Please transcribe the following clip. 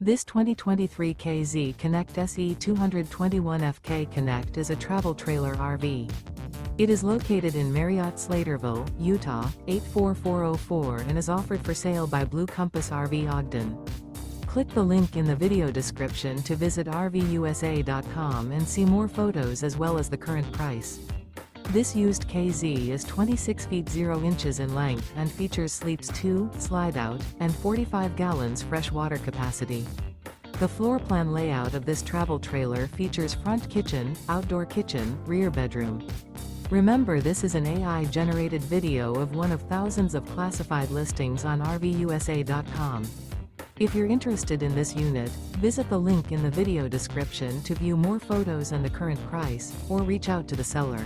This 2023 KZ Connect SE 221FK Connect is a travel trailer RV. It is located in Marriott-Slaterville, Utah, 84404 and is offered for sale by Blue Compass RV Ogden. Click the link in the video description to visit RVUSA.com and see more photos as well as the current price. This used KZ is 26 feet 0 inches in length and features sleeps 2, slide-out, and 45 gallons fresh water capacity. The floor plan layout of this travel trailer features front kitchen, outdoor kitchen, rear bedroom. Remember, this is an AI-generated video of one of thousands of classified listings on RVUSA.com. If you're interested in this unit, visit the link in the video description to view more photos and the current price, or reach out to the seller.